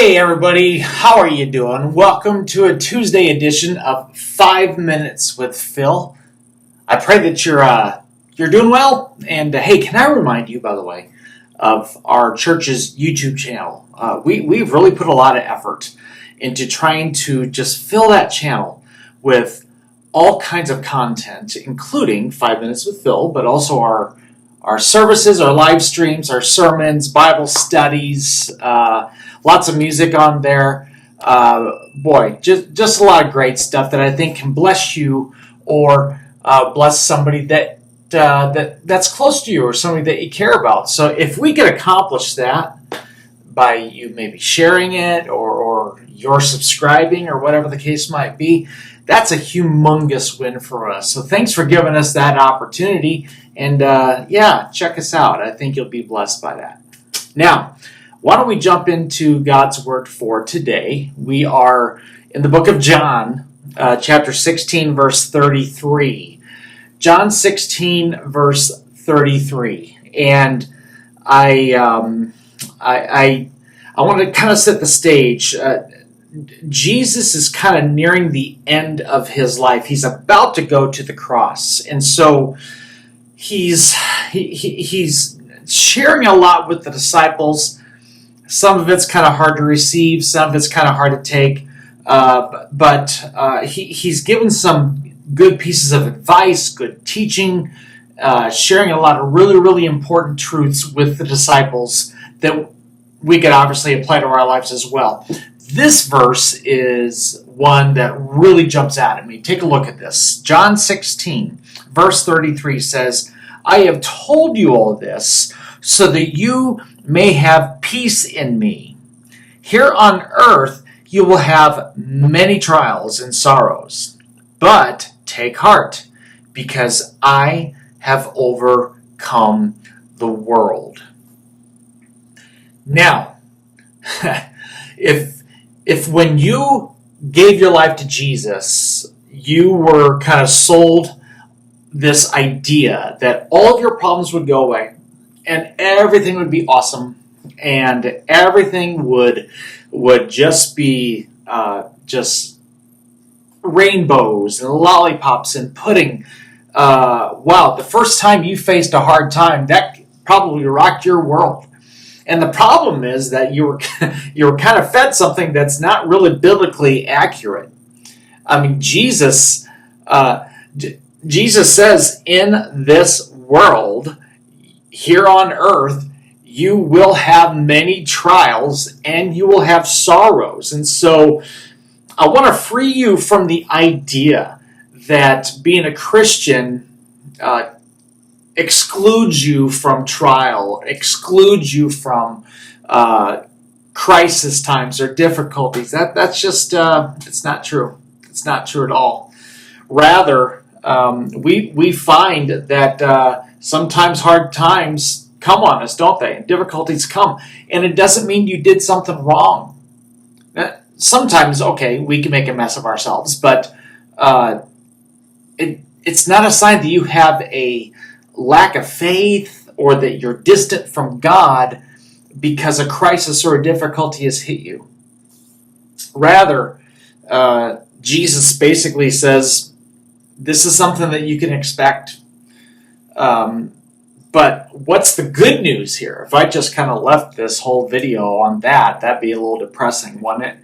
Hey everybody, how are you doing? Welcome to a Tuesday edition of 5 Minutes with Phil. I pray that you're doing well. And hey, can I remind you, by the way, of our church's YouTube channel? We've really put a lot of effort into trying to just fill that channel with all kinds of content, including 5 Minutes with Phil, but also our services, our live streams, our sermons, Bible studies, lots of music on there. Just a lot of great stuff that I think can bless you or bless somebody that's close to you or somebody that you care about. So if we can accomplish that by you maybe sharing it or you're subscribing or whatever the case might be, that's a humongous win for us. So thanks for giving us that opportunity. And check us out. I think you'll be blessed by that. Now, why don't we jump into God's Word for today? We are in the book of John, chapter 16, verse 33. John 16, verse 33. And I want to kind of set the stage. Jesus is kind of nearing the end of his life. He's about to go to the cross. And so he's sharing a lot with the disciples. Some of it's kind of hard to receive. Some of it's kind of hard to take. But he's given some good pieces of advice, good teaching, sharing a lot of really, really important truths with the disciples that we could obviously apply to our lives as well. This verse is one that really jumps out at me. Take a look at this. John 16, verse 33 says, "I have told you all this so that you may have peace in me. Here on earth you will have many trials and sorrows. But take heart, because I have overcome the world." Now, if when you gave your life to Jesus, you were kind of sold this idea that all of your problems would go away and everything would be awesome and everything would just be just rainbows and lollipops and pudding. Wow, the first time you faced a hard time, that probably rocked your world. And the problem is that you were kind of fed something that's not really biblically accurate. I mean, Jesus says, in this world, here on earth, you will have many trials and you will have sorrows. And so I want to free you from the idea that being a Christian excludes you from trial, excludes you from crisis times or difficulties. That's just, it's not true. It's not true at all. Rather, we find that sometimes hard times come on us, don't they? Difficulties come. And it doesn't mean you did something wrong. Sometimes, okay, we can make a mess of ourselves, but it's not a sign that you have a lack of faith or that you're distant from God because a crisis or a difficulty has hit you. Rather, Jesus basically says, this is something that you can expect. But what's the good news here? If I just kind of left this whole video on that'd be a little depressing, wouldn't it?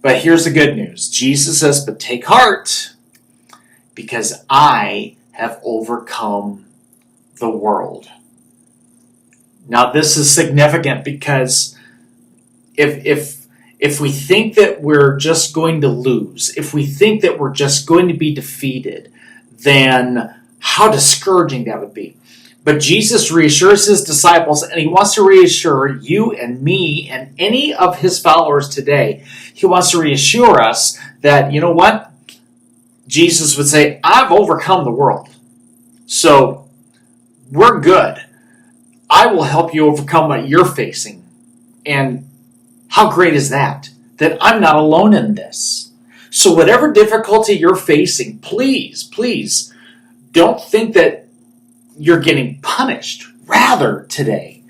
But here's the good news. Jesus says, but take heart, because I have overcome the world. Now this is significant because if we think that we're just going to lose, if we think that we're just going to be defeated, then how discouraging that would be. But Jesus reassures his disciples, and he wants to reassure you and me and any of his followers today. He wants to reassure us that, you know what? Jesus would say, I've overcome the world. So we're good. I will help you overcome what you're facing. And how great is that? That I'm not alone in this. So whatever difficulty you're facing, please, please don't think that you're getting punished. Rather, today,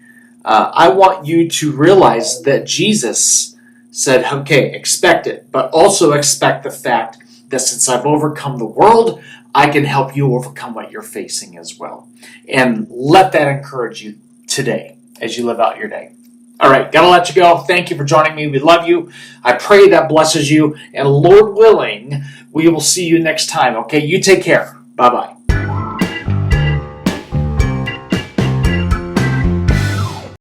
I want you to realize that Jesus said, okay, expect it, but also expect the fact that since I've overcome the world, I can help you overcome what you're facing as well. And let that encourage you today as you live out your day. All right, gotta let you go. Thank you for joining me. We love you. I pray that blesses you. And Lord willing, we will see you next time. Okay, you take care. Bye-bye.